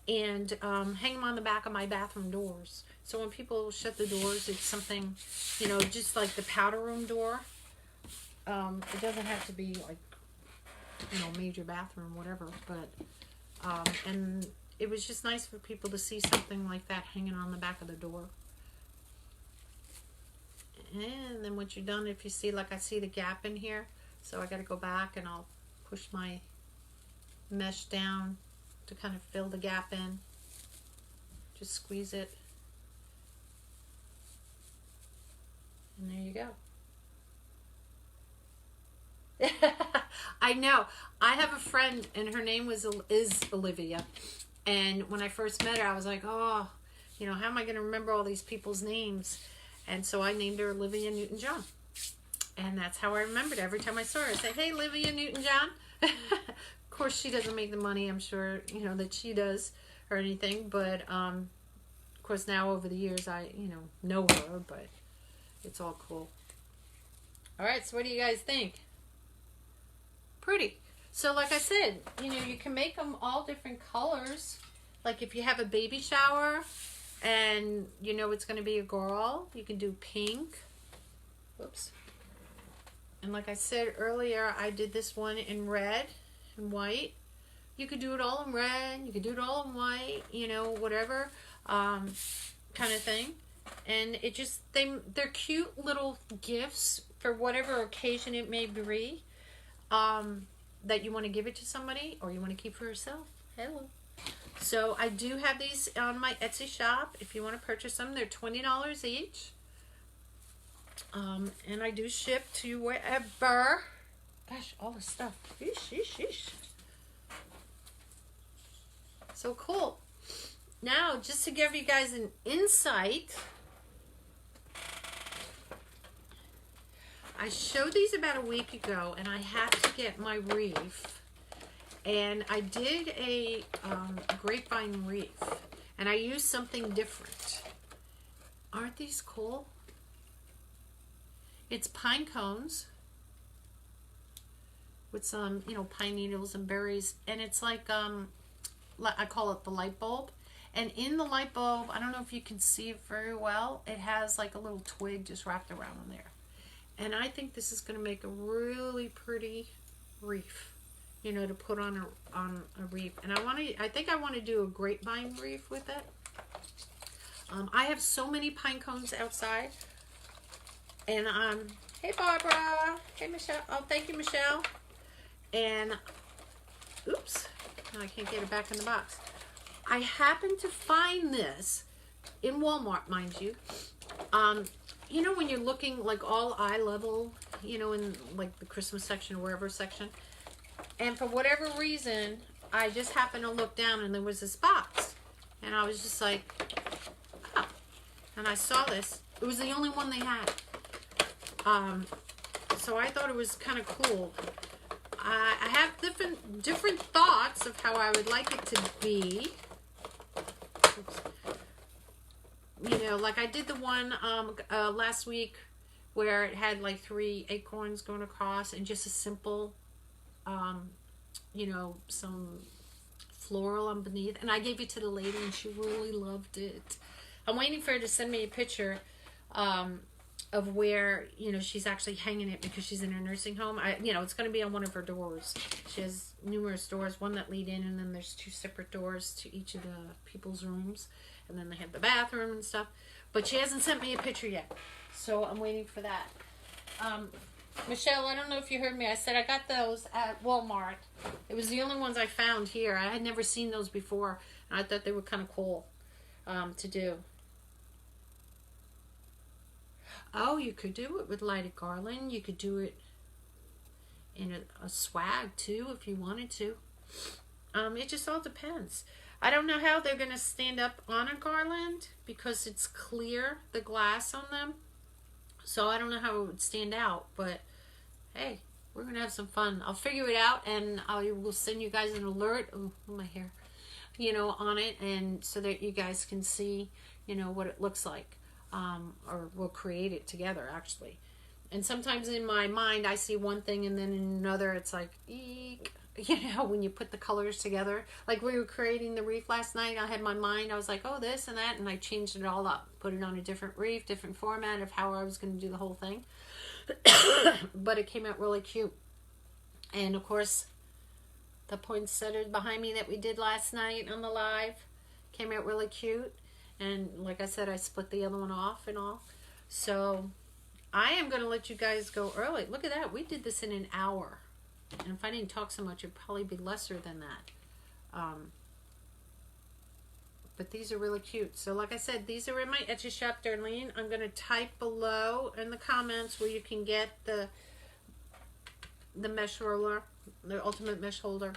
And hang them on the back of my bathroom doors. So when people shut the doors, it's something, you know, just like the powder room door. It doesn't have to be like, you know, major bathroom, whatever. But, and it was just nice for people to see something like that hanging on the back of the door. And then once you're done, if you see, like I see the gap in here, so I got to go back and I'll push my mesh down to kind of fill the gap in. Just squeeze it. And there you go. I know. I have a friend and her name is Olivia. And when I first met her, I was like, oh, you know, how am I going to remember all these people's names? And so I named her Olivia Newton-John. And that's how I remembered every time I saw her. I say, hey, Olivia Newton-John. Of course, she doesn't make the money, I'm sure, you know, that she does or anything. But, of course, now over the years, I, you know her. But it's all cool. All right, so what do you guys think? Pretty. So like I said, you know, you can make them all different colors. Like if you have a baby shower and you know it's going to be a girl, you can do pink. Whoops. And like I said earlier, I did this one in red and white. You could do it all in red, you could do it all in white, you know, whatever kind of thing. And it just, they're cute little gifts for whatever occasion it may be, that you want to give it to somebody or you want to keep for yourself. Hello. So I do have these on my Etsy shop. If you want to purchase them, they're $20 each. And I do ship to wherever. Gosh, all the stuff. Sheesh, sheesh, sheesh. So cool. Now, just to give you guys an insight, I showed these about a week ago, and I had to get my wreath. And I did a grapevine wreath, and I used something different. Aren't these cool? It's pine cones with some, you know, pine needles and berries, and it's like I call it the light bulb. And in the light bulb, I don't know if you can see it very well, it has like a little twig just wrapped around in there. And I think this is going to make a really pretty wreath, you know, to put on a wreath. And I think I want to do a grapevine wreath with it. I have so many pine cones outside. And hey Barbara, hey Michelle. Oh, thank you, Michelle. And oops, now I can't get it back in the box. I happened to find this in Walmart, mind you. You know when you're looking like all eye level, you know, in like the Christmas section or wherever section. And for whatever reason, I just happened to look down and there was this box. And I was just like, oh. And I saw this. It was the only one they had. So I thought it was kind of cool. I have different thoughts of how I would like it to be. Oops. You know, like I did the one last week where it had like 3 acorns going across and just a simple, you know, some floral underneath. And I gave it to the lady and she really loved it. I'm waiting for her to send me a picture of where, you know, she's actually hanging it because she's in her nursing home. You know, it's going to be on one of her doors. She has numerous doors, one that lead in, and then there's 2 separate doors to each of the people's rooms. And then they have the bathroom and stuff. But she hasn't sent me a picture yet. So I'm waiting for that. Michelle, I don't know if you heard me. I said I got those at Walmart. It was the only ones I found here. I had never seen those before. And I thought they were kind of cool to do. Oh, you could do it with lighted garland. You could do it in a swag too if you wanted to. It just all depends. I don't know how they're going to stand up on a garland because it's clear, the glass on them. So I don't know how it would stand out. But hey, we're going to have some fun. I'll figure it out and I will send you guys an alert. Oh, my hair. You know, on it. And so that you guys can see, you know, what it looks like. Or we'll create it together actually. And sometimes in my mind I see one thing and then in another it's like eek, you know, when you put the colors together. Like we were creating the wreath last night, I had my mind, I was like, oh, this and that, and I changed it all up, put it on a different wreath, different format of how I was going to do the whole thing. But it came out really cute. And of course the poinsettias behind me that we did last night on the live came out really cute. And like I said, I split the other one off and all. So I am going to let you guys go early. Look at that. We did this in an hour. And if I didn't talk so much, it'd probably be lesser than that. But these are really cute. So like I said, these are in my Etsy shop, Darlene. I'm going to type below in the comments where you can get the mesh roller, the ultimate mesh holder.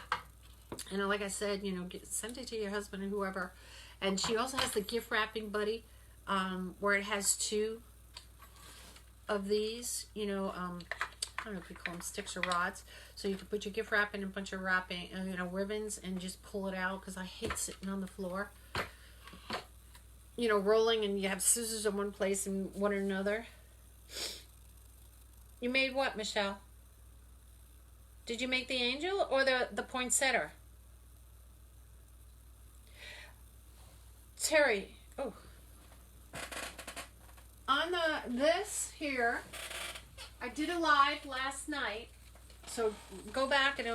And like I said, you know, send it to your husband and whoever. And she also has the gift wrapping buddy, where it has 2 of these, you know, I don't know if you call them sticks or rods. So you can put your gift wrap in a bunch of wrapping, you know, ribbons and just pull it out because I hate sitting on the floor. You know, rolling and you have scissors in one place and one in another. You made what, Michelle? Did you make the angel or the poinsettia? Terry, oh. On this here, I did a live last night. So go back and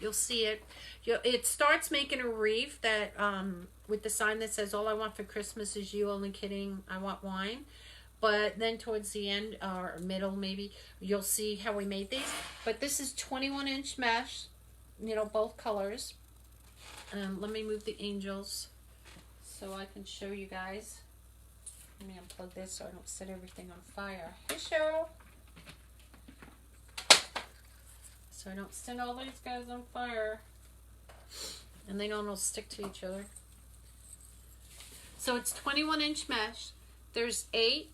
you'll see it. It starts making a wreath that with the sign that says "All I want for Christmas is you." Only kidding. I want wine. But then towards the end or middle maybe, you'll see how we made these. But this is 21-inch mesh. You know, both colors. Let me move the angels so I can show you guys. Let me unplug this so I don't set everything on fire. Hey, Cheryl. So I don't set all these guys on fire. And they don't all stick to each other. So it's 21-inch mesh. There's 8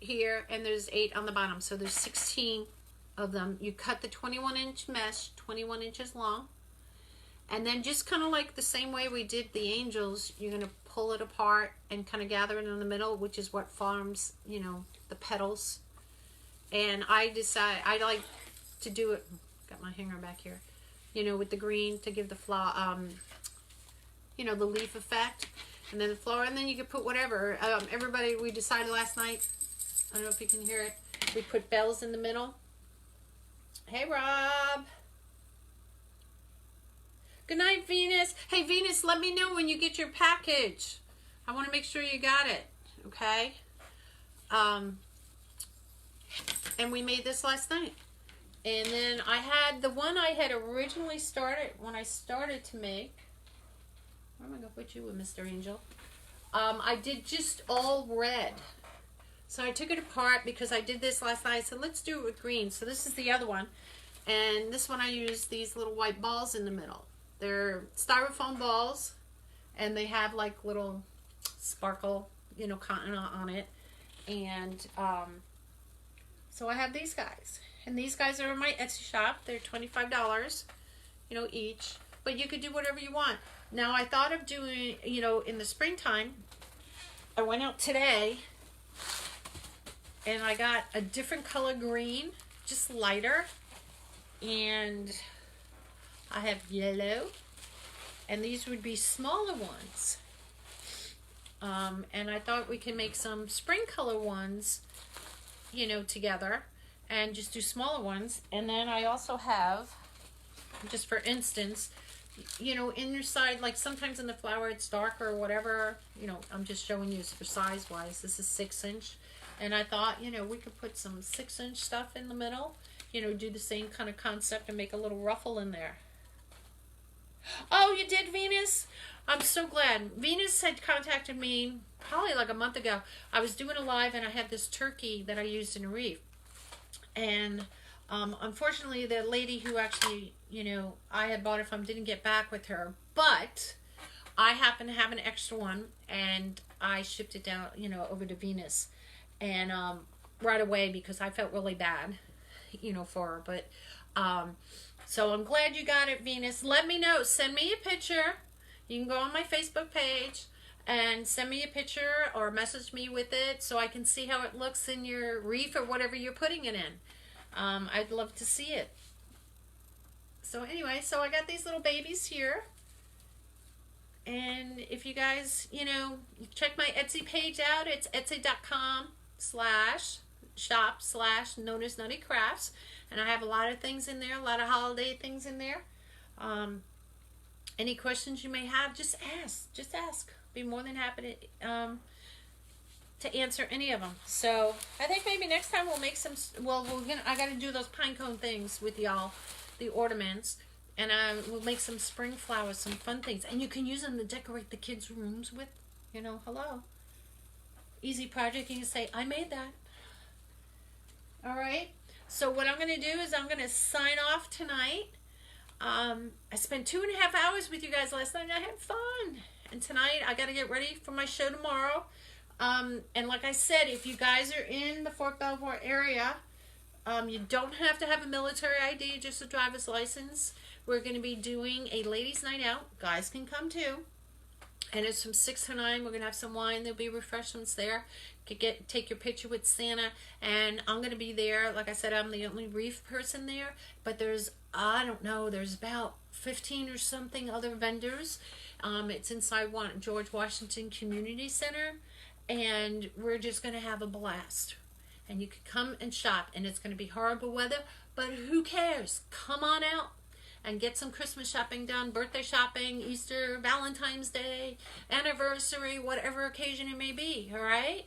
here and there's 8 on the bottom. So there's 16 of them. You cut the 21-inch mesh, 21 inches long. And then just kind of like the same way we did the angels, you're going to pull it apart and kind of gather it in the middle, which is what forms, you know, the petals. And I like to do it, got my hanger back here, you know, with the green to give the flower, you know, the leaf effect. And then the flower, and then you can put whatever. Everybody, we decided last night, I don't know if you can hear it, we put bells in the middle. Hey, Rob. Good night, Venus. Hey, Venus, let me know when you get your package. I want to make sure you got it, okay? And we made this last night. And then I had the one I had originally started, when I started to make, where am I going to put you with, Mr. Angel? I did just all red. So I took it apart because I did this last night. So let's do it with green. So this is the other one. And this one I used these little white balls in the middle. They're styrofoam balls, and they have like little sparkle, you know, cotton on it. And so I have these guys, and these guys are in my Etsy shop. They're $25, you know, each. But you could do whatever you want. Now I thought of doing, you know, in the springtime. I went out today, and I got a different color green, just lighter, and I have yellow, and these would be smaller ones. And I thought we can make some spring color ones, you know, together, and just do smaller ones. And then I also have, just for instance, you know, in your side, like sometimes in the flower it's darker or whatever, you know, I'm just showing you for size wise. This is 6-inch, and I thought, you know, we could put some 6-inch stuff in the middle, you know, do the same kind of concept and make a little ruffle in there. Oh, you did, Venus? I'm so glad. Venus had contacted me probably like a month ago. I was doing a live and I had this turkey that I used in a wreath. And unfortunately, the lady who actually, you know, I had bought it from didn't get back with her. But I happen to have an extra one, and I shipped it down, you know, over to Venus. And right away, because I felt really bad, you know, for her. But so I'm glad you got it, Venus. Let me know. Send me a picture. You can go on my Facebook page and send me a picture or message me with it so I can see how it looks in your wreath or whatever you're putting it in. I'd love to see it. So anyway, so I got these little babies here. And if you guys, you know, check my Etsy page out. It's etsy.com/shop/NonnasNuttykrafts. And I have a lot of things in there, a lot of holiday things in there. Any questions you may have, just ask. Just ask. Be more than happy to answer any of them. So I think maybe next time we'll make some. Well, I got to do those pine cone things with y'all, the ornaments, and we'll make some spring flowers, some fun things, and you can use them to decorate the kids' rooms with. You know, hello. Easy project. You can say, I made that. All right. So what I'm going to do is I'm going to sign off tonight. I spent 2.5 hours with you guys last night, and I had fun. And tonight I got to get ready for my show tomorrow. And like I said, if you guys are in the Fort Belvoir area, you don't have to have a military ID, just a driver's license. We're going to be doing a ladies' night out. Guys can come too. And it's from 6 to 9. We're going to have some wine. There'll be refreshments there. Take your picture with Santa. And I'm going to be there. Like I said, I'm the only wreath person there. But there's, I don't know, there's about 15 or something other vendors. It's inside George Washington Community Center. And we're just going to have a blast. And you can come and shop. And it's going to be horrible weather. But who cares? Come on out and get some Christmas shopping done, birthday shopping, Easter, Valentine's Day, anniversary, whatever occasion it may be, all right?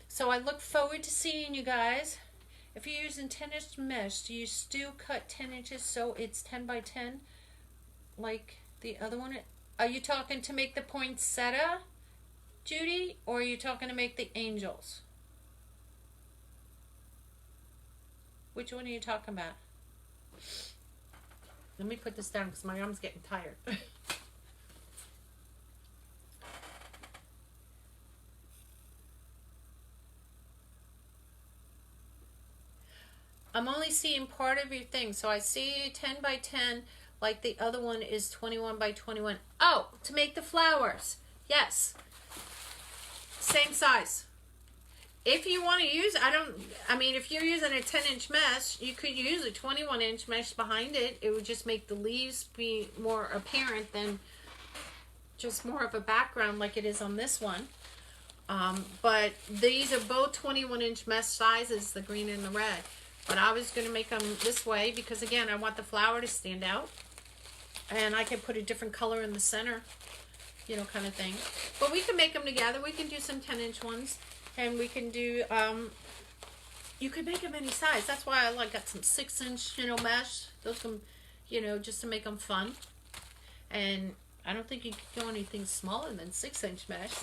So I look forward to seeing you guys. If you're using 10-inch mesh, do you still cut 10 inches so it's 10 by 10 like the other one? Are you talking to make the poinsettia, Judy, or are you talking to make the angels? Which one are you talking about? Let me put this down because my arm's getting tired. I'm only seeing part of your thing. So I see 10 by 10 like the other one is 21 by 21. Oh, to make the flowers. Yes. Same size. If you want to use, if you're using a 10-inch mesh, you could use a 21-inch mesh behind it. It would just make the leaves be more apparent than just more of a background like it is on this one. But these are both 21-inch mesh sizes, the green and the red. But I was going to make them this way because, again, I want the flower to stand out. And I can put a different color in the center, you know, kind of thing. But we can make them together. We can do some 10-inch ones. And we can do, you could make them any size. That's why I got some 6-inch, mesh. Those can, just to make them fun. And I don't think you could go anything smaller than 6-inch mesh.